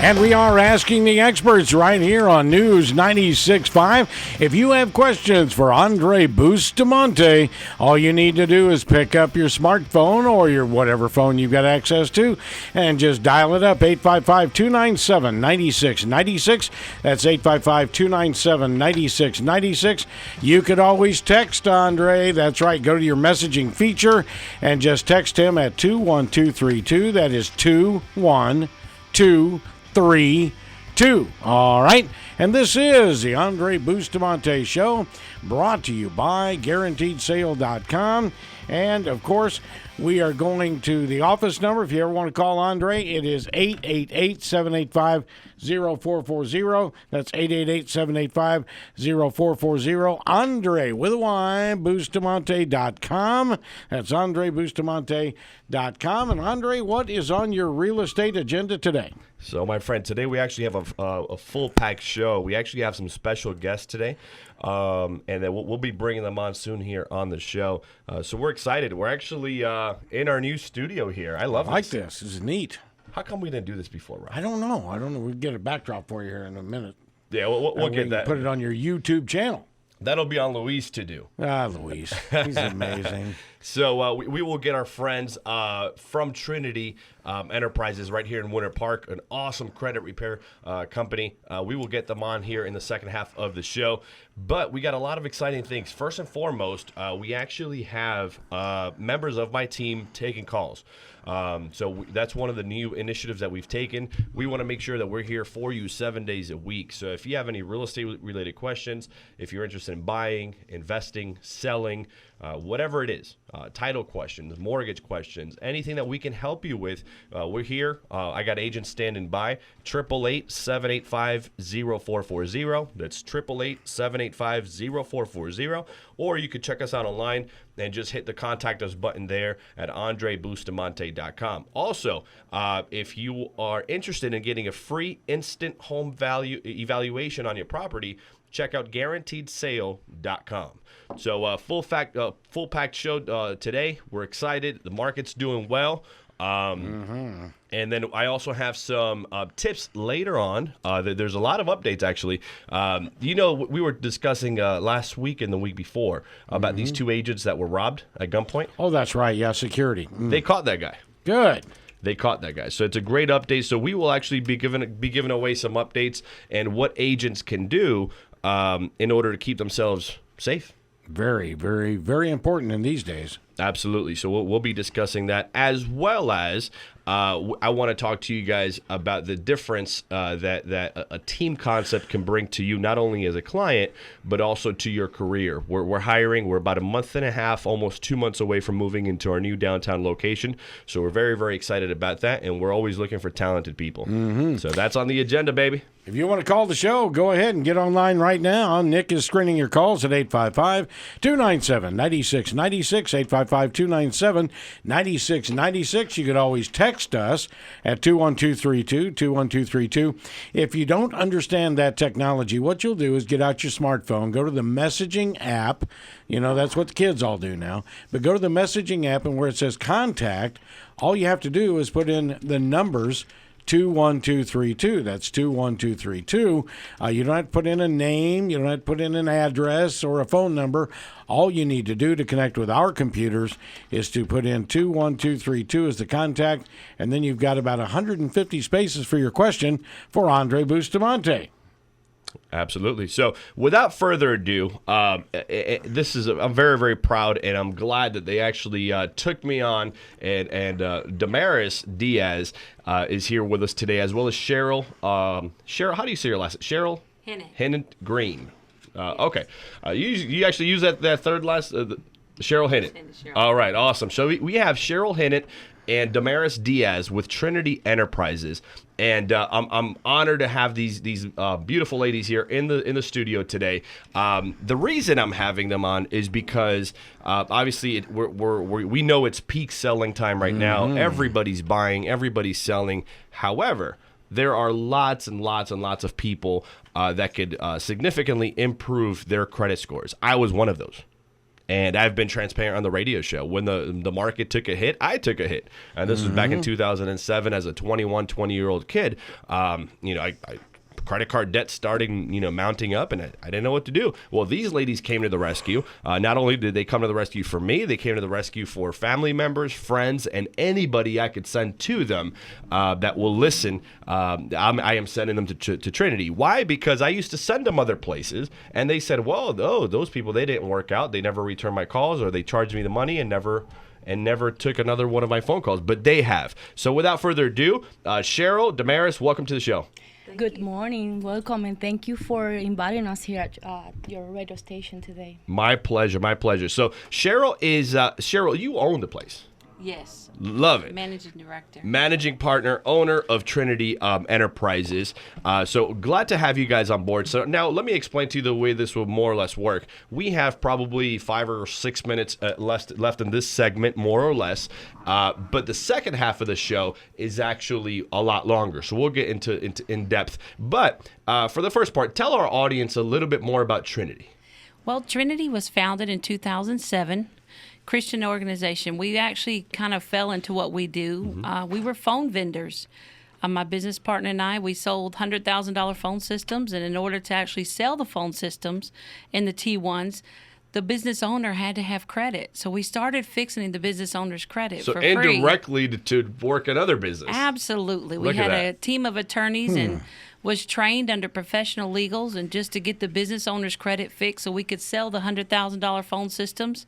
And we are asking the experts right here on News 96.5. If you have questions for Andrey Bustamante, all you need to do is pick up your smartphone or your whatever phone you've got access to and just dial it up, 855-297-9696. That's 855-297-9696. You could always text Andrey. That's right. Go to your messaging feature and just text him at 21232. That is 21232. All right. And this is the Andrey Bustamante Show, brought to you by GuaranteedSale.com. And, of course, we are going to the office number. If you ever want to call Andrey, it is 888-785-0440. That's 888-785-0440. Andrey, with a Y, Bustamante.com. That's AndreyBustamante.com. And, Andrey, what is on your real estate agenda today? So, my friend, today we actually have a full-packed show. We actually have some special guests today, and then we'll be bringing them on soon here on the show. So we're excited. We're actually in our new studio here. I love this. This is neat. How come we didn't do this before, Rob? I don't know. We'll get a backdrop for you here in a minute. Yeah, we'll get that. Put it on your YouTube channel. That'll be on Luis to do. Luis. He's amazing. So we will get our friends from Trinity Enterprises right here in Winter Park, an awesome credit repair company. We will get them on here in the second half of the show. But we got a lot of exciting things. First and foremost, we actually have members of my team taking calls. That's one of the new initiatives that we've taken. We want to make sure that we're here for you 7 days a week. So if you have any real estate related questions, if you're interested in buying, investing, selling, whatever it is, title questions, mortgage questions, anything that we can help you with, we're here. I got agents standing by. 888-785-0440. That's 888-785-0440. Or you could check us out online and just hit the contact us button there at AndreyBustamante.com. Also, if you are interested in getting a free instant home value evaluation on your property, check out GuaranteedSale.com. So full-packed show today. We're excited. The market's doing well. And then I also have some tips later on. There's a lot of updates, actually. We were discussing last week and the week before about these two agents that were robbed at gunpoint. Oh, that's right. Yeah, security. They caught that guy. Good. They caught that guy. So it's a great update. So we will actually be giving away some updates and what agents can do in order to keep themselves safe. Very, very, very important in these days. Absolutely. So we'll be discussing that, as well as I want to talk to you guys about the difference that a team concept can bring to you, not only as a client, but also to your career. We're hiring. We're about a month and a half, almost 2 months away from moving into our new downtown location. So we're very, very excited about that, and we're always looking for talented people. So that's on the agenda, baby. If you want to call the show, go ahead and get online right now. Nick is screening your calls at 855-297-9696, 855-297-9696. You could always text us at 21232. If you don't understand that technology, what you'll do is get out your smartphone, go to the messaging app. That's what the kids all do now. But go to the messaging app, and where it says contact, all you have to do is put in the numbers 21232. That's 21232. You don't have to put in a name. You don't have to put in an address or a phone number. All you need to do to connect with our computers is to put in 21232 as the contact, and then you've got about 150 spaces for your question for Andrey Bustamante. Absolutely. So without further ado, I'm very, very proud, and I'm glad that they actually took me on, and Damaris Diaz is here with us today, as well as Cheryl. Cheryl, how do you say your last name? Cheryl? Hennett Green. Okay. You actually use that third last, Cheryl Hennett. All right. Awesome. So we have Cheryl Hennett and Damaris Diaz with Trinity Enterprises, and I'm honored to have these beautiful ladies here in the studio today. The reason I'm having them on is because obviously we know it's peak selling time right now. Everybody's buying, everybody's selling. However, there are lots and lots and lots of people that could significantly improve their credit scores. I was one of those. And I've been transparent on the radio show. When the market took a hit, I took a hit. And this was back in 2007 as a 20-year-old kid. I credit card debt starting, mounting up, and I didn't know what to do. Well, these ladies came to the rescue. Not only did they come to the rescue for me, they came to the rescue for family members, friends, and anybody I could send to them that will listen. I am sending them to Trinity. Why? Because I used to send them other places, and they said, well, those people, they didn't work out. They never returned my calls, or they charged me the money and never took another one of my phone calls, but they have. So without further ado, Cheryl, Damaris, welcome to the show. Good morning, welcome, and thank you for inviting us here at your radio station today. My pleasure, my pleasure. So Cheryl, you own the place. Yes. Love it. Managing director. Managing partner, owner of Trinity Enterprises. So glad to have you guys on board. So now let me explain to you the way this will more or less work. We have probably 5 or 6 minutes left in this segment, more or less. But the second half of the show is actually a lot longer. So we'll get into in depth. But for the first part, tell our audience a little bit more about Trinity. Well, Trinity was founded in 2007. Christian organization. We actually kind of fell into what we do. We were phone vendors. My business partner and I, we sold $100,000 phone systems, and in order to actually sell the phone systems in the T1s, the business owner had to have credit. So we started fixing the business owner's credit for free. So indirectly to work another business. Absolutely. Look we had at a team of attorneys and was trained under professional legals, and just to get the business owner's credit fixed so we could sell the $100,000 phone systems.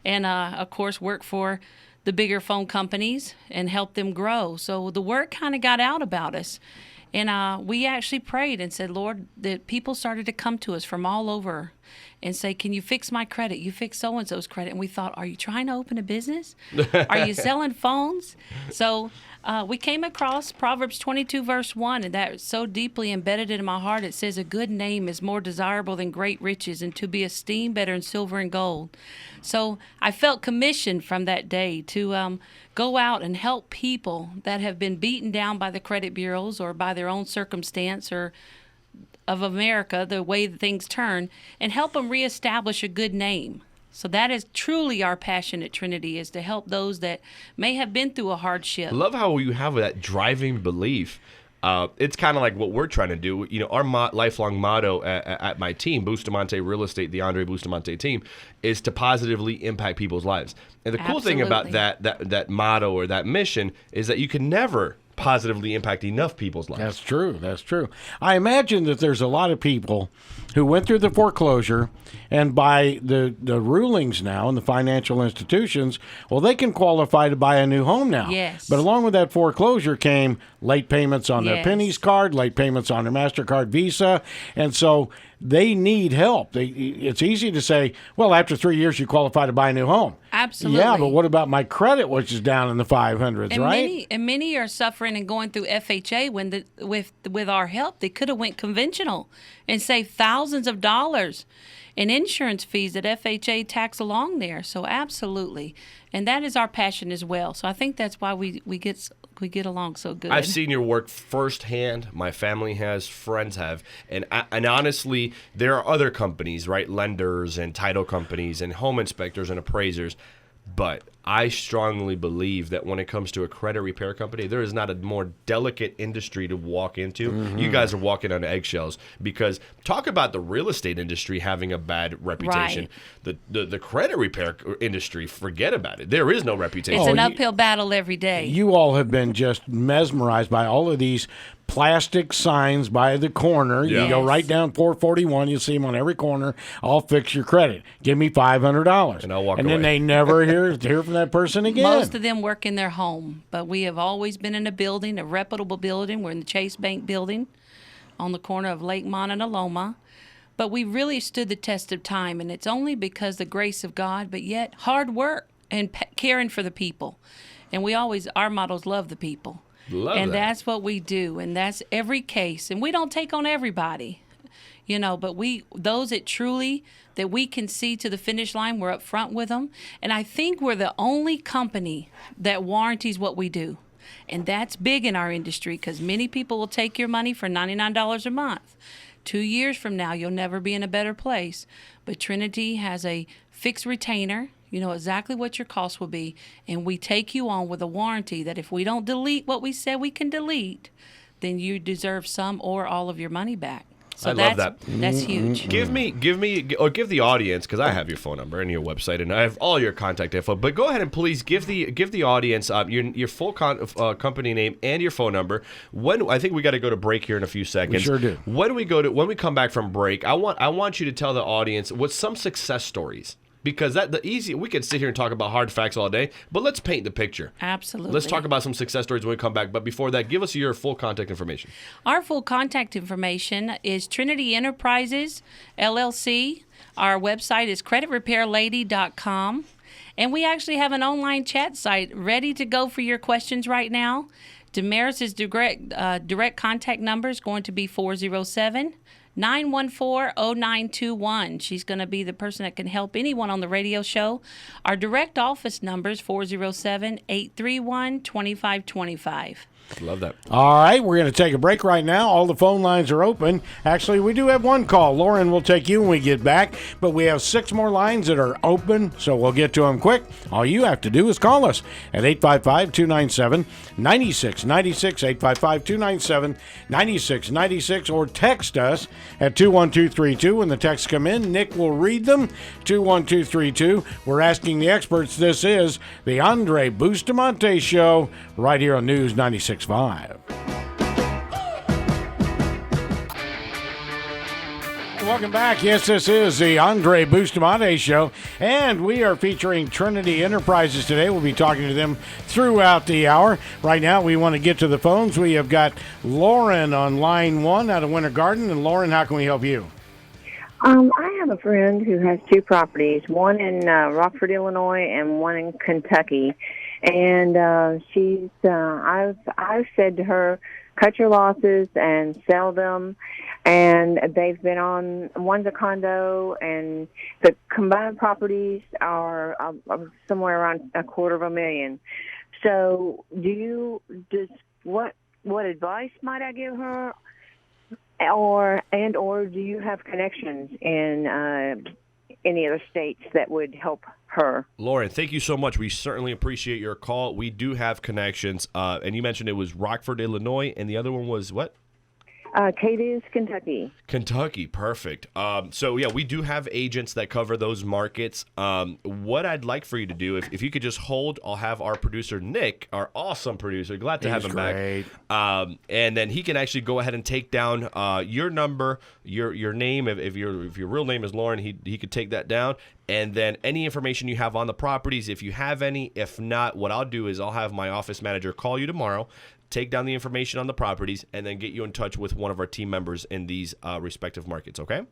And, of course, work for the bigger phone companies and help them grow. So the word kind of got out about us. And we actually prayed and said, Lord, that people started to come to us from all over and say, can you fix my credit? You fix so-and-so's credit. And we thought, are you trying to open a business? Are you selling phones? So we came across Proverbs 22, verse 1, and that is so deeply embedded in my heart. It says, a good name is more desirable than great riches, and to be esteemed better than silver and gold. So I felt commissioned from that day to go out and help people that have been beaten down by the credit bureaus or by their own circumstance or of America, the way that things turn, and help them reestablish a good name. So that is truly our passion at Trinity, is to help those that may have been through a hardship. I love how you have that driving belief. It's kind of like what we're trying to do. Our lifelong motto at my team, Bustamante Real Estate, the Andrey Bustamante team, is to positively impact people's lives. And the cool thing about that motto or that mission is that you can never positively impact enough people's lives. That's true. That's true. I imagine that there's a lot of people who went through the foreclosure, and by the rulings now in the financial institutions, well, they can qualify to buy a new home now. Yes. But along with that foreclosure came late payments on their Pennies card, late payments on their MasterCard Visa, and so they need help. It's easy to say, well, after 3 years, you qualify to buy a new home. Absolutely. Yeah, but what about my credit, which is down in the 500s, and right? Many are suffering and going through FHA when with our help. They could have went conventional and saved thousands of dollars in insurance fees that FHA tax along there. So absolutely. And that is our passion as well. So I think that's why we get along so good. I've seen your work firsthand. My family has, friends have, and honestly, there are other companies, right? Lenders and title companies and home inspectors and appraisers. But I strongly believe that when it comes to a credit repair company, there is not a more delicate industry to walk into. Mm-hmm. You guys are walking on eggshells, because talk about the real estate industry having a bad reputation. Right. The credit repair industry, forget about it. There is no reputation. It's an uphill battle every day. You all have been just mesmerized by all of these plastic signs by the corner. Yeah. You go right down 441. You see them on every corner. I'll fix your credit. Give me $500. And I'll walk and away. then they never hear from that person again. Most of them work in their home, but we have always been in a building, a reputable building. We're in the Chase Bank building on the corner of Lakemont and Aloma. But we really stood the test of time, and it's only because the grace of God, but yet hard work and caring for the people. And our mottos, love the people. And that's what we do, and that's every case. And we don't take on everybody, but those that we can see to the finish line, we're up front with them. And I think we're the only company that warranties what we do. And that's big in our industry, because many people will take your money for $99 a month. 2 years from now, you'll never be in a better place. But Trinity has a fixed retainer. You know exactly what your cost will be, and we take you on with a warranty that if we don't delete what we said we can delete, then you deserve some or all of your money back. So I love that. That's huge. Give the audience, because I have your phone number and your website, and I have all your contact info. But go ahead and please give the audience your full company name and your phone number. I think we got to go to break here in a few seconds. We sure do. When we come back from break, I want you to tell the audience what some success stories. Because we could sit here and talk about hard facts all day, but let's paint the picture. Absolutely. Let's talk about some success stories when we come back. But before that, give us your full contact information. Our full contact information is Trinity Enterprises, LLC. Our website is creditrepairlady.com. And we actually have an online chat site ready to go for your questions right now. Damaris's direct contact number is going to be 407-914-0921. She's going to be the person that can help anyone on the radio show. Our direct office number is 407-831-2525. Love that. All right, we're going to take a break right now. All the phone lines are open. Actually, we do have one call. Lauren will take you when we get back, but we have 6 more lines that are open, so we'll get to them quick. All you have to do is call us at 855-297-9696, 855-297-9696, or text us at 21232. When the texts come in, Nick will read them, 21232. We're asking the experts. This is the Andrey Bustamante Show right here on News 96.5. Welcome back. Yes, this is the Andrey Bustamante Show, and we are featuring Trinity Enterprises today. We'll be talking to them throughout the hour. Right now, we want to get to the phones. We have got Lauren on line 1 out of Winter Garden. And Lauren, how can we help you? I have a friend who has 2 properties, one in Rockford, Illinois, and one in Kentucky. And I've said to her, cut your losses and sell them. And they've been on, one's a condo, and the combined properties are somewhere around $250,000. So what advice might I give her? Or do you have connections in any other states that would help her? Lauren, thank you so much. We certainly appreciate your call. We do have connections. And you mentioned it was Rockford, Illinois, and the other one was what? Cadiz, Kentucky. Kentucky, perfect. So, yeah, we do have agents that cover those markets. What I'd like for you to do, if you could just hold, I'll have our producer, Nick, our awesome producer, glad to have him back. And then he can actually go ahead and take down your number, your name. If your real name is Lauren, he could take that down. And then any information you have on the properties, if you have any. If not, what I'll do is I'll have my office manager call you tomorrow, take down the information on the properties, and then get you in touch with one of our team members in these respective markets, okay?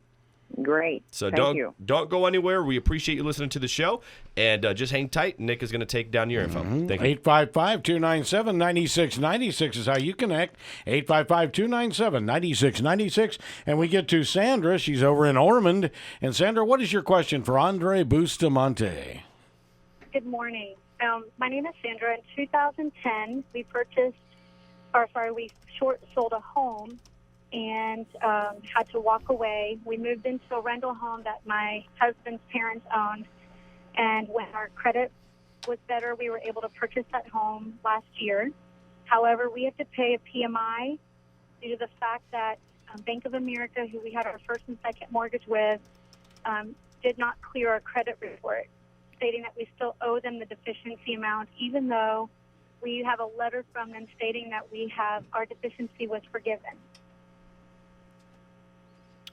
Great. So Thank you. don't go anywhere. We appreciate you listening to the show, and just hang tight. Nick is going to take down your info. Thank you. 855-297-9696 is how you connect. 855-297-9696. And we get to Sandra. She's over in Ormond. And Sandra, what is your question for Andrey Bustamante? Good morning. My name is Sandra. In 2010, we sold a home and had to walk away. We moved into a rental home that my husband's parents owned, and when our credit was better, we were able to purchase that home last year. However, we had to pay a PMI due to the fact that Bank of America, who we had our first and second mortgage with, did not clear our credit report, stating that we still owe them the deficiency amount, even though we have a letter from them stating that our deficiency was forgiven.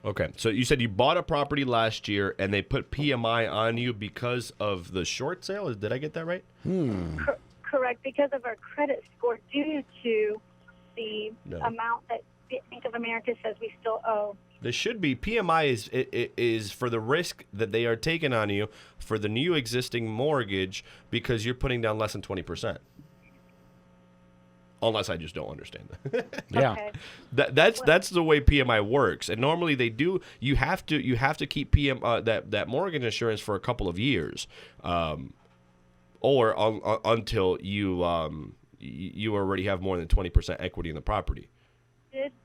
Okay, so you said you bought a property last year, and they put PMI on you because of the short sale? Did I get that right? Correct, because of our credit score due to the amount that Bank of America says we still owe. There should be. PMI is for the risk that they are taking on you for the new existing mortgage because you're putting down less than 20%. Unless I just don't understand that. Yeah, okay. That's the way PMI works. And normally they do. You have to keep that mortgage insurance for a couple of years, or until you already have more than 20% equity in the property.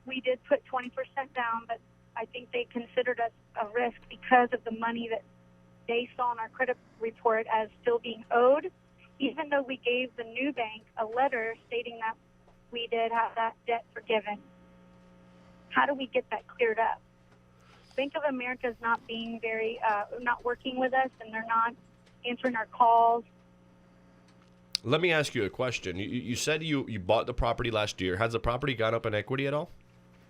We did put 20% down, but I think they considered us a risk because of the money that they saw on our credit report as still being owed, even though we gave the new bank a letter stating that we did have that debt forgiven. How do we get that cleared up? Bank of America is not being not working with us, and they're not answering our calls. Let me ask you a question. You said you bought the property last year. Has the property gone up in equity at all?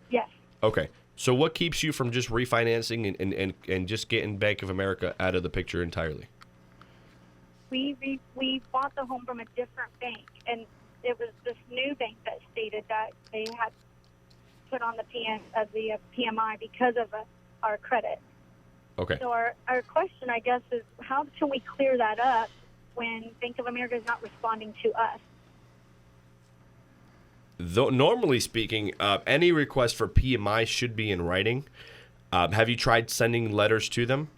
Yes. Okay. So what keeps you from just refinancing and just getting Bank of America out of the picture entirely? We bought the home from a different bank, and it was this new bank that stated that they had put on the PMI because of our credit. Okay. So our question, I guess, is how can we clear that up when Bank of America is not responding to us? Though normally speaking, any request for PMI should be in writing. Have you tried sending letters to them?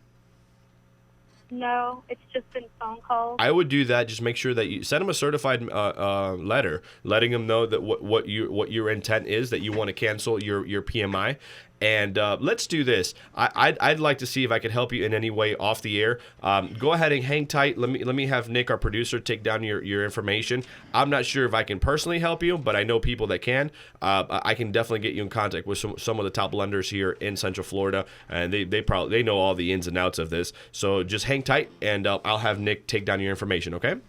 No, it's just been phone calls. I would do that. Just make sure that you send them a certified letter, letting them know that what your intent is, that you want to cancel your PMI. And let's do this. I'd like to see if I could help you in any way off the air. Go ahead and hang tight. Let me have Nick, our producer, take down your information. I'm not sure if I can personally help you, but I know people that can. I can definitely get you in contact with some of the top lenders here in Central Florida, and they know all the ins and outs of this. So just hang tight, and I'll have Nick take down your information. Okay? Thank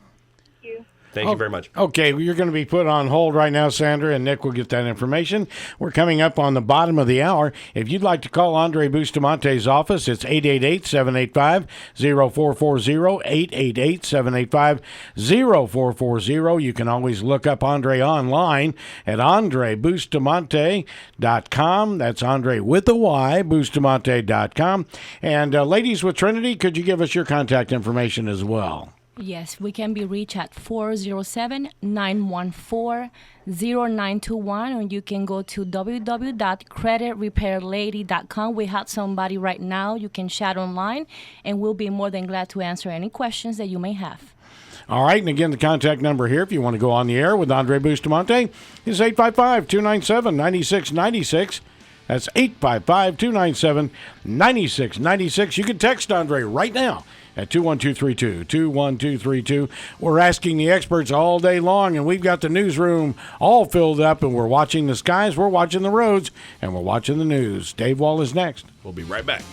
you. Thank you very much. Okay, you're going to be put on hold right now, Sandra, and Nick will get that information. We're coming up on the bottom of the hour. If you'd like to call Andrey Bustamante's office, it's 888-785-0440, 888-785-0440. You can always look up Andrey online at AndreyBustamante.com. That's Andrey with a Y, Bustamante.com. And ladies with Trinity, could you give us your contact information as well? Yes, we can be reached at 407-914-0921, and you can go to www.creditrepairlady.com. We have somebody right now. You can chat online, and we'll be more than glad to answer any questions that you may have. All right, and again, the contact number here, if you want to go on the air with Andrey Bustamante, is 855-297-9696. That's 855-297-9696. You can text Andrey right now at 21232, 21232. We're asking the experts all day long, and we've got the newsroom all filled up, and we're watching the skies, we're watching the roads, and we're watching the news. Dave Wall is next. We'll be right back.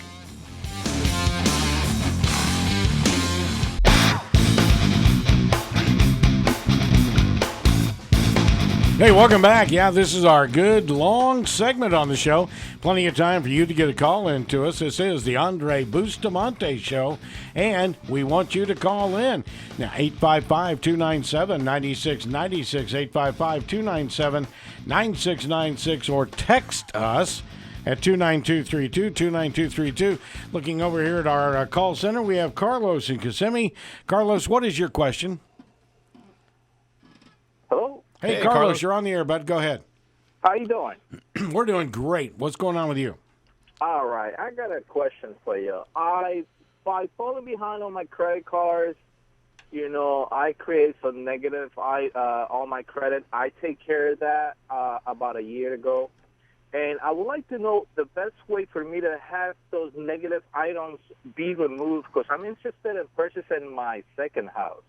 Hey, welcome back. Yeah, this is our good long segment on the show. Plenty of time for you to get a call in to us. This is the Andrey Bustamante Show, and we want you to call in. Now, 855-297-9696, 855-297-9696, or text us at 29232, 29232. Looking over here at our call center, we have Carlos in Kissimmee. Carlos, what is your question? Hello. Hey, Hey, Carlos, Carlos. you're on the air, bud. Go ahead. How you doing? We're doing great. What's going on with you? All right. I got a question for you. By falling behind on my credit cards, I create some negative on my credit. I take care of that about a year ago. And I would like to know the best way for me to have those negative items be removed, because I'm interested in purchasing my second house.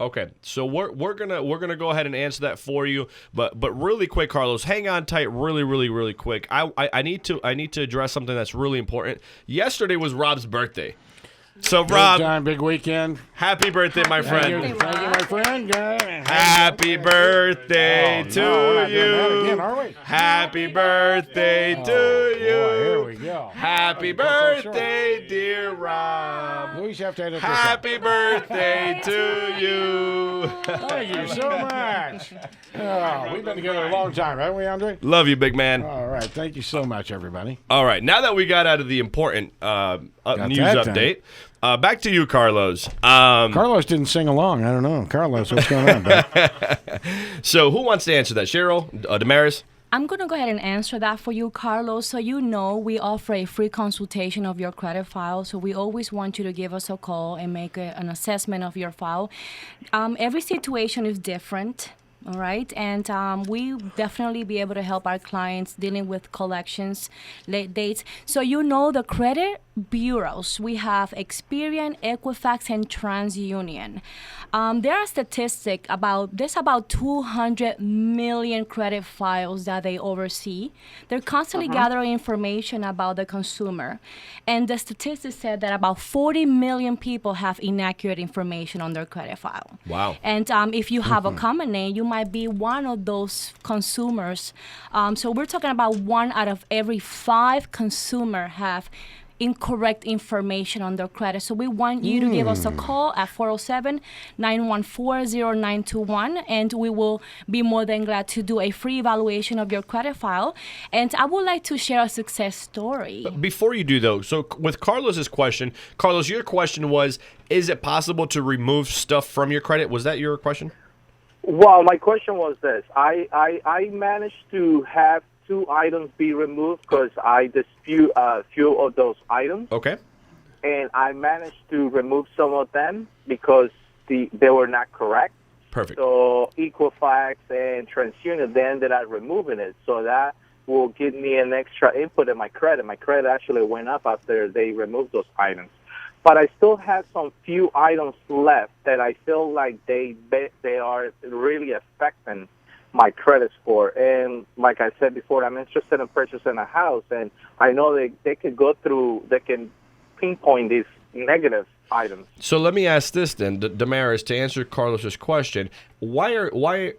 Okay, so we're gonna go ahead and answer that for you, but really quick, Carlos, hang on tight, really quick. I need to address something that's really important. Yesterday was Rob's birthday, so Rob, Big time, big weekend. happy birthday, my Thank you, friend. thank you, my friend. Happy birthday to No, we're not doing that you. again, are we? Happy birthday to Boy, here you. we go. Happy birthday, dear Rob. Luis, you have to edit this out. Happy birthday to you. Thank you so much. Oh, we've been together a long time, haven't we, Andre? Love you, big man. All right, thank you so much, everybody. All right, now that we got out of the important news that done. update, back to you, Carlos. Carlos didn't sing along. I don't know. Carlos, what's going on, bud? So who wants to answer that? Cheryl? Damaris? I'm going to go ahead and answer that for you, Carlos. So we offer a free consultation of your credit file. So we always want you to give us a call and make an assessment of your file. Every situation is different. All right, and we definitely be able to help our clients dealing with collections, late dates. So the credit bureaus. We have Experian, Equifax, and TransUnion. There are statistics there's about 200 million credit files that they oversee. They're constantly gathering information about the consumer. And the statistics said that about 40 million people have inaccurate information on their credit file. Wow. And if you have a common name, you might be one of those consumers. So we're talking about 1 out of every 5 consumer have incorrect information on their credit. So we want you to give us a call at 407-914-0921, and we will be more than glad to do a free evaluation of your credit file. And I would like to share a success story. Before you do, though, so with Carlos's question, Carlos, your question was, is it possible to remove stuff from your credit? Was that your question? Well, my question was this. I managed to have 2 items be removed because I dispute a few of those items. Okay. And I managed to remove some of them because they were not correct. Perfect. So Equifax and TransUnion, they ended up removing it. So that will give me an extra input in my credit. My credit actually went up after they removed those items. But I still have some few items left that I feel like they are really affecting my credit score. And like I said before, I'm interested in purchasing a house, and I know they can pinpoint these negative items. So let me ask this then, Damaris, to answer Carlos's question, why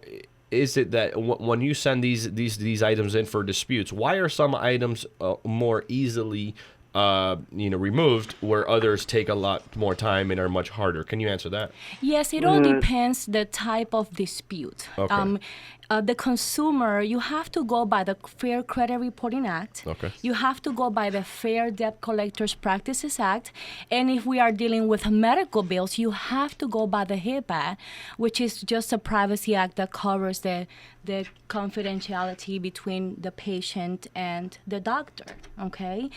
is it that when you send these items in for disputes, why are some items more easily removed, where others take a lot more time and are much harder? Can you answer that? Yes, it all depends the type of dispute. Okay. The consumer, you have to go by the Fair Credit Reporting Act. Okay. You have to go by the Fair Debt Collectors Practices Act. And if we are dealing with medical bills, you have to go by the HIPAA, which is just a privacy act that covers the confidentiality between the patient and the doctor, okay?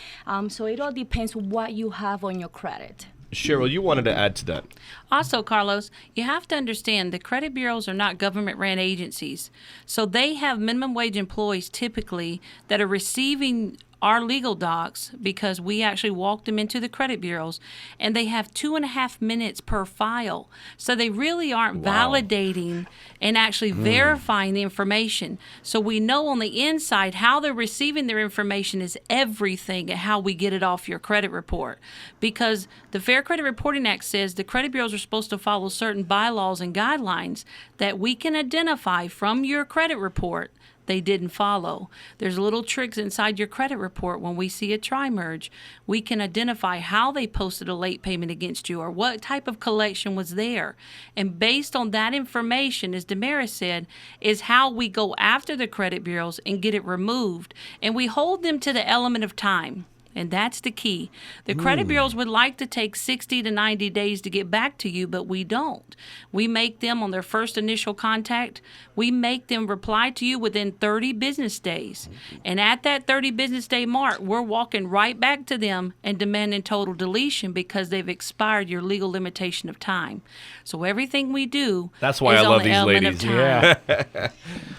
So it all depends what you have on your credit. Cheryl, you wanted to add to that. Also, Carlos, you have to understand the credit bureaus are not government-ran agencies. So they have minimum wage employees typically that are receiving our legal docs because we actually walk them into the credit bureaus, and they have 2.5 minutes per file. So they really aren't validating and actually verifying the information. So we know on the inside how they're receiving their information is everything at how we get it off your credit report. Because the Fair Credit Reporting Act says the credit bureaus are supposed to follow certain bylaws and guidelines that we can identify from your credit report they didn't follow. There's little tricks inside your credit report. When we see a tri-merge, we can identify how they posted a late payment against you or what type of collection was there. And based on that information, as Damaris said, is how we go after the credit bureaus and get it removed. And we hold them to the element of time. And that's the key. The credit bureaus would like to take 60 to 90 days to get back to you, but we don't. We make them, on their first initial contact, we make them reply to you within 30 business days. And at that 30 business day mark, we're walking right back to them and demanding total deletion because they've expired your legal limitation of time. So everything we do That's why is I on love the these element ladies. of time.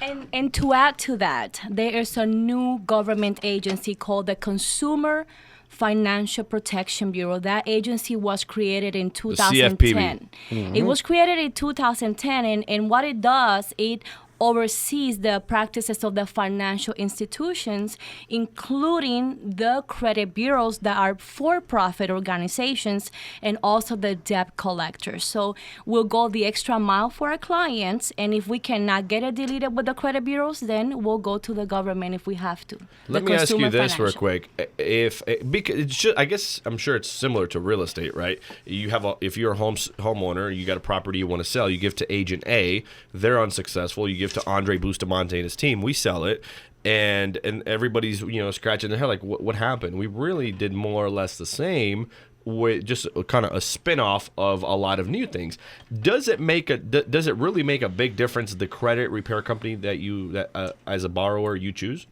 Yeah. And to add to that, there is a new government agency called the Consumer Financial Protection Bureau. That agency was created in 2010. It was created in 2010, and what it does, it oversees the practices of the financial institutions, including the credit bureaus that are for-profit organizations and also the debt collectors. So we'll go the extra mile for our clients, and if we cannot get it deleted with the credit bureaus, then we'll go to the government if we have to. Let me ask you this real quick. Because it's just, I guess I'm sure it's similar to real estate, right? If you're a homeowner, you got a property you want to sell, you give to agent A, they're unsuccessful, you give to Andrey Bustamante and his team, we sell it, and everybody's scratching their head like, what happened? We really did more or less the same, with just kind of a spin-off of a lot of new things. Does it really make a big difference the credit repair company that as a borrower you choose?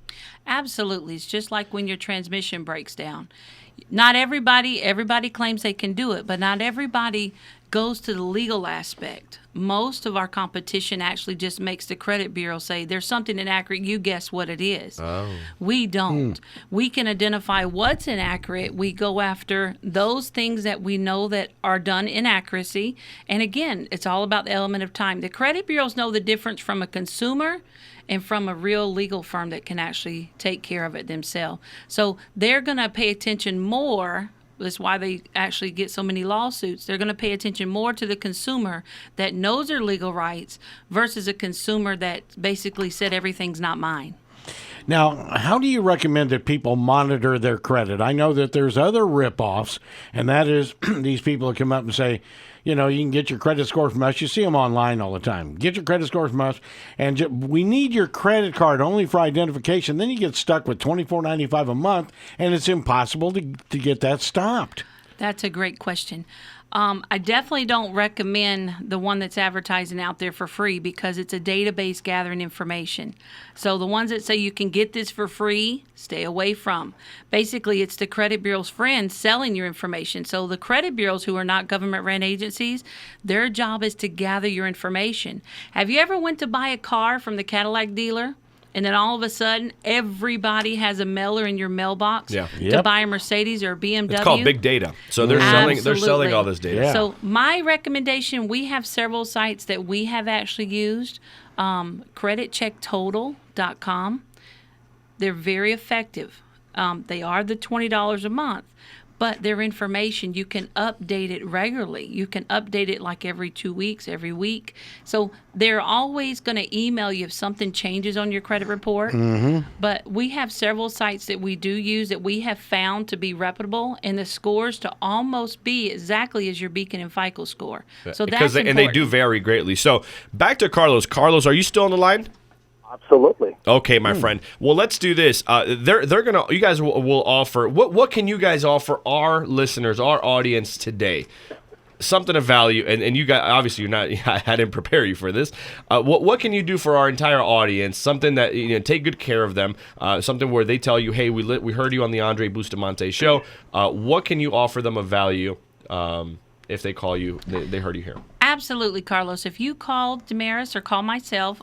Absolutely. It's just like when your transmission breaks down. Not everybody claims they can do it, but not everybody goes to the legal aspect. Most of our competition actually just makes the credit bureau say, there's something inaccurate, you guess what it is. We don't. We can identify what's inaccurate. We go after those things that we know that are done inaccuracy. And again, it's all about the element of time. The credit bureaus know the difference from a consumer and from a real legal firm that can actually take care of it themselves. So they're going to pay attention more. That's why they actually get so many lawsuits. They're going to pay attention more to the consumer that knows their legal rights versus a consumer that basically said everything's not mine. Now, how do you recommend that people monitor their credit? I know that there's other ripoffs, and that is these people that come up and say, you know, you can get your credit score from us. You see them online all the time. Get your credit score from us, and we need your credit card only for identification. Then you get stuck with $24.95 a month, and it's impossible to get that stopped. That's a great question. I definitely don't recommend the one that's advertising out there for free because it's a database gathering information. So the ones that say you can get this for free, stay away from. Basically, it's the credit bureau's friend selling your information. So the credit bureaus, who are not government-run agencies, their job is to gather your information. Have you ever went to buy a car from the Cadillac dealer? And then all of a sudden, everybody has a mailer in your mailbox to buy a Mercedes or a BMW. It's called big data. So they're selling all this data. Yeah. So my recommendation, we have several sites that we have actually used. Creditchecktotal.com. They're very effective. They are the $20 a month. But their information, you can update it regularly. You can update it like every 2 weeks, every week. So they're always going to email you if something changes on your credit report. Mm-hmm. But we have several sites that we do use that we have found to be reputable, and the scores to almost be exactly as your Beacon and FICO score. So that's important. And they do vary greatly. So back to Carlos. Carlos, are you still on the line? Absolutely. Okay, my friend. Well, let's do this. They're gonna. You guys will offer. What can you guys offer our listeners, our audience today? Something of value, and you guys obviously you're not. I didn't prepare you for this. What can you do for our entire audience? Something that take good care of them. Something where they tell you, hey, we heard you on the Andrey Bustamante show. What can you offer them of value? If they call you, they heard you here. Absolutely, Carlos. If you call Damaris or call myself,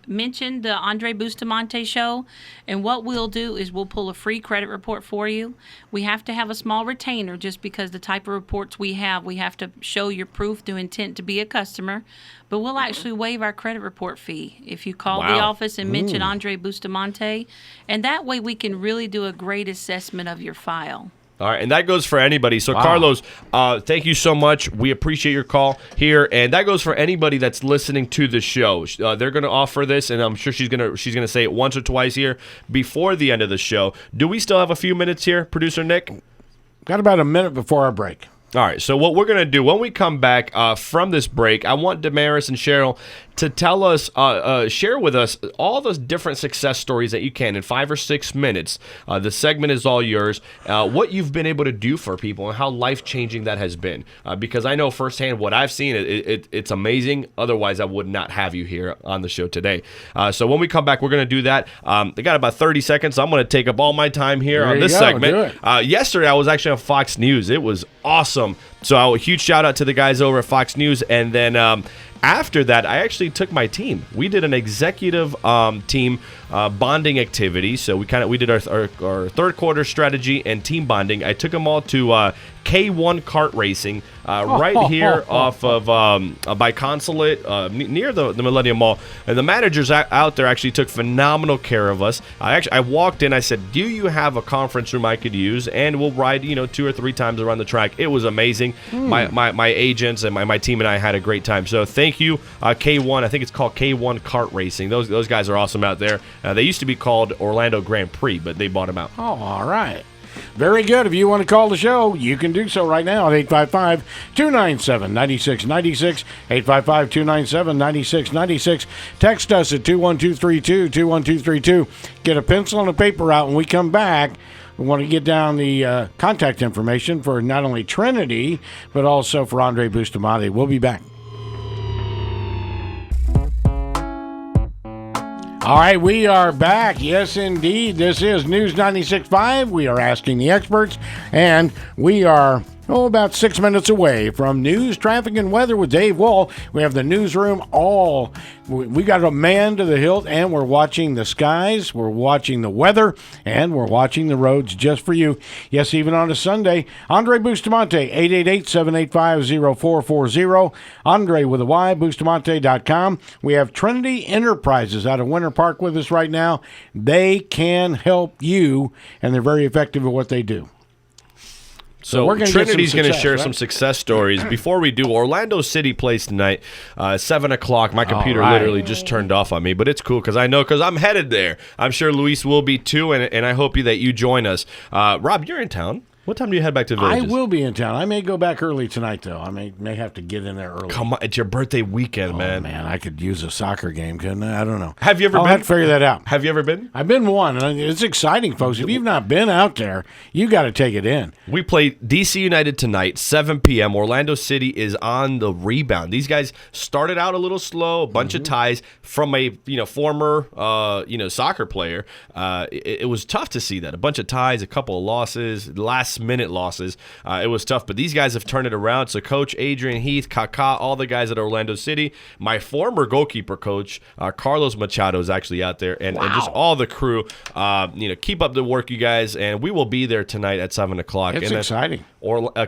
mention the Andrey Bustamante show, and what we'll do is we'll pull a free credit report for you. We have to have a small retainer just because the type of reports we have to show your proof to intent to be a customer, but we'll actually waive our credit report fee if you call the office and mention Andrey Bustamante, and that way we can really do a great assessment of your file. All right, and that goes for anybody. So, Carlos, thank you so much. We appreciate your call here, and that goes for anybody that's listening to the show. They're going to offer this, and I'm sure she's gonna say it once or twice here before the end of the show. Do we still have a few minutes here, Producer Nick? Got about a minute before our break. All right, so what we're going to do, when we come back from this break, I want Damaris and Cheryl to tell us, share with us all those different success stories that you can in 5 or 6 minutes. The segment is all yours. What you've been able to do for people and how life-changing that has been. Because I know firsthand what I've seen, it's amazing. Otherwise, I would not have you here on the show today. So when we come back, we're going to do that. I got about 30 seconds. So I'm going to take up all my time here on this segment. Yesterday, I was actually on Fox News. It was awesome. So a huge shout out to the guys over at Fox News. And then after that, I actually took my team. We did an executive team bonding activity. So we did our third quarter strategy and team bonding. I took them all to K1 kart racing right here off of by Consulate near the Millennium Mall. And the managers out there actually took phenomenal care of us. I walked in. I said, "Do you have a conference room I could use?" And we'll ride 2 or 3 times around the track. It was amazing. My agents and my team and I had a great time. So thank you, K1. I think it's called K1 Kart Racing. Those guys are awesome out there. They used to be called Orlando Grand Prix, but they bought them out. Oh, all right. Very good. If you want to call the show, you can do so right now at 855-297-9696, 855-297-9696. Text us at 21232, 21232. Get a pencil and a paper out when we come back. We want to get down the contact information for not only Trinity, but also for Andrey Bustamante. We'll be back. All right, we are back. Yes, indeed. This is News 96.5. We are asking the experts, and we are Oh, about 6 minutes away from news, traffic, and weather with Dave Wall. We have the newsroom all. We got a man to the hilt, and we're watching the skies, we're watching the weather, and we're watching the roads just for you. Yes, even on a Sunday. Andrey Bustamante, 888-785-0440. Andrey with a Y, Bustamante.com. We have Trinity Enterprises out of Winter Park with us right now. They can help you, and they're very effective at what they do. So we're gonna Trinity's going to share right? some success stories. Before we do, Orlando City plays tonight, 7 o'clock. My computer right. literally just turned off on me, but it's cool because I'm headed there. I'm sure Luis will be too, and I hope that you join us. Rob, you're in town. What time do you head back to the Villages? I will be in town. I may go back early tonight, though. I may have to get in there early. Come on, it's your birthday weekend, man. Man, I could use a soccer game, couldn't I? I don't know. Have you ever I'll been? have to figure that out. Have you ever been? I've been one, and it's exciting, folks. If you've not been out there, you got to take it in. We play DC United tonight, 7 p.m. Orlando City is on the rebound. These guys started out a little slow, a bunch of ties from a former soccer player. It was tough to see that. A bunch of ties, a couple of losses, last-minute losses. It was tough, but these guys have turned it around. So Coach Adrian Heath, Kaká, all the guys at Orlando City, my former goalkeeper coach, Carlos Machado, is actually out there, and just all the crew. Keep up the work, you guys, and we will be there tonight at 7 o'clock. It's and exciting.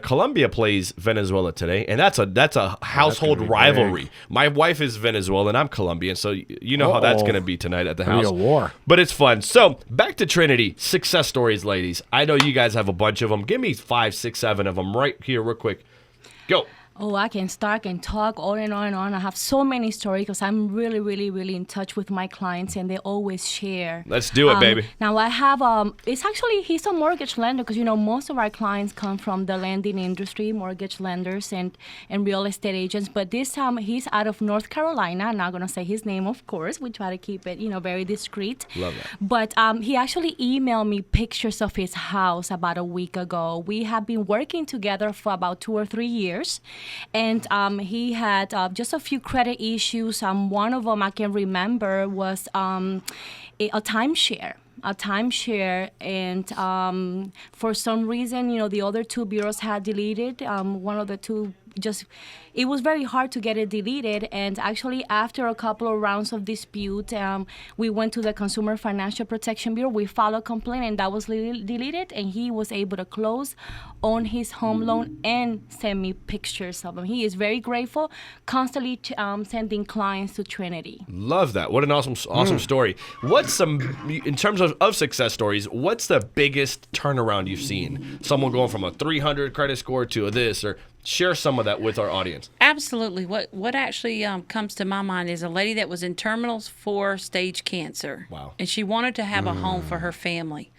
Colombia plays Venezuela today, and that's a household rivalry. big. My wife is Venezuelan, I'm Colombian, so you know how that's going to be tonight at the It'll be house. a war. But it's fun. So back to Trinity success stories, ladies. I know you guys have a bunch of them. Give me 5, 6, 7 of them right here, real quick. Go. Oh, I can start and talk on and on and on. I have so many stories because I'm really, really, really in touch with my clients, and they always share. Let's do it, baby. Now I have he's a mortgage lender because most of our clients come from the lending industry, mortgage lenders and real estate agents. But this time he's out of North Carolina. I'm not gonna say his name, of course. We try to keep it very discreet. Love that. But he actually emailed me pictures of his house about a week ago. We have been working together for about 2 or 3 years. And he had just a few credit issues. One of them I can remember was a timeshare. And for some reason, the other 2 bureaus had deleted. One of the 2 it was very hard to get it deleted. And actually, after a couple of rounds of dispute, we went to the Consumer Financial Protection Bureau. We filed a complaint, and that was deleted. And he was able to close on his home loan and send me pictures of him. He is very grateful, constantly sending clients to Trinity. Love that. What an awesome story. What's in terms of success stories, what's the biggest turnaround you've seen? Someone going from a 300 credit score to a this, or share some of that with our audience. Absolutely. What actually comes to my mind is a lady that was in terminal 4-stage cancer. Wow. And she wanted to have a home for her family.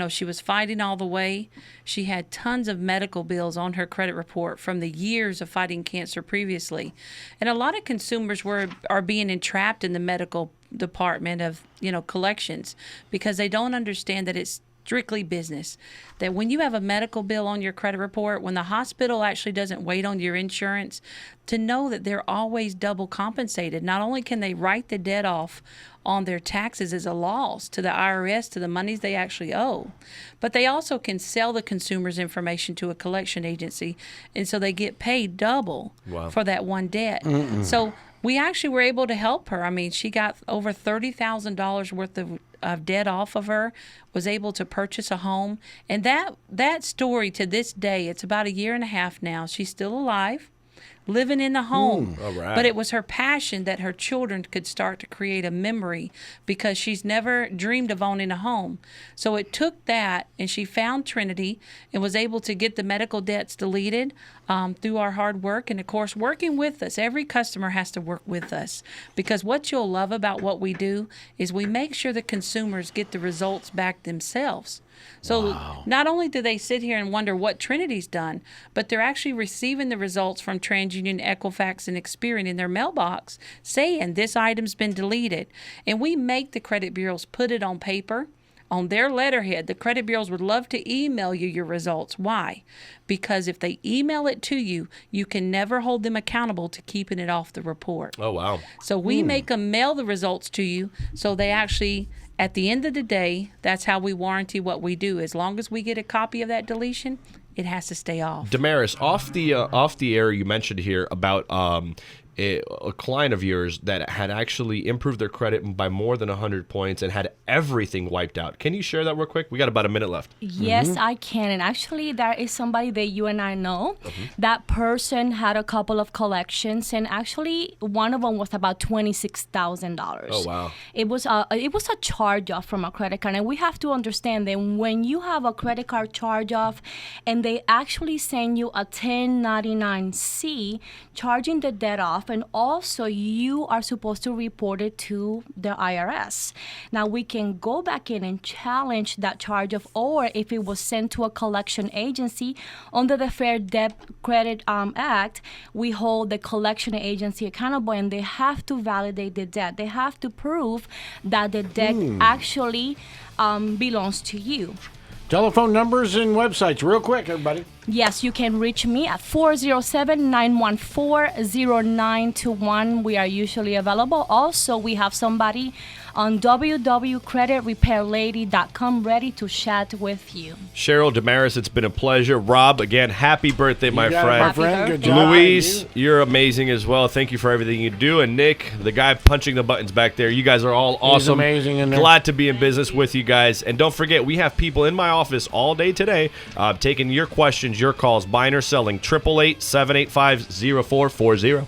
She was fighting all the way. She had tons of medical bills on her credit report from the years of fighting cancer previously. And a lot of consumers are being entrapped in the medical department of, collections because they don't understand that it's strictly business. That when you have a medical bill on your credit report, when the hospital actually doesn't wait on your insurance, to know that they're always double compensated. Not only can they write the debt off on their taxes as a loss to the IRS, to the monies they actually owe, but they also can sell the consumer's information to a collection agency, and so they get paid double for that one debt. So we actually were able to help her. I mean, she got over $30,000 worth of debt off of her, was able to purchase a home. And that story to this day, it's about 1.5 years now. She's still alive, living in the home. All right. But it was her passion that her children could start to create a memory because she's never dreamed of owning a home. So it took that, and she found Trinity and was able to get the medical debts deleted through our hard work. And, of course, working with us. Every customer has to work with us because what you'll love about what we do is we make sure the consumers get the results back themselves. So not only do they sit here and wonder what Trinity's done, but they're actually receiving the results from TransUnion, Equifax, and Experian in their mailbox saying this item's been deleted. And we make the credit bureaus put it on paper, on their letterhead. The credit bureaus would love to email you your results. Why? Because if they email it to you, you can never hold them accountable to keeping it off the report. Oh, wow. So we make them mail the results to you so they actually... At the end of the day, that's how we warranty what we do. As long as we get a copy of that deletion, it has to stay off. Damaris, off the air, you mentioned here about a client of yours that had actually improved their credit by more than 100 points and had everything wiped out. Can you share that real quick? We got about a minute left. Yes, I can. And actually, there is somebody that you and I know. That person had a couple of collections, and actually, one of them was about $26,000. Oh, wow. It was a charge off from a credit card, and we have to understand that when you have a credit card charge off, and they actually send you a 1099-C charging the debt off, and also you are supposed to report it to the IRS. Now we can go back in and challenge that charge off, or if it was sent to a collection agency under the Fair Debt Credit Act, we hold the collection agency accountable, and they have to validate the debt. They have to prove that the debt actually belongs to you. Telephone numbers and websites, real quick, everybody. Yes, you can reach me at 407-914-0921. We are usually available. Also, we have somebody on www.creditrepairlady.com ready to chat with you. Cheryl, Damaris, it's been a pleasure. Rob, again, happy birthday, my friend. Good job. Louise, you're amazing as well. Thank you for everything you do. And Nick, the guy punching the buttons back there, you guys are all awesome. amazing in there. Glad to be in business with you guys. And don't forget, we have people in my office all day today taking your questions, your calls, buying or selling, 888-785-0440.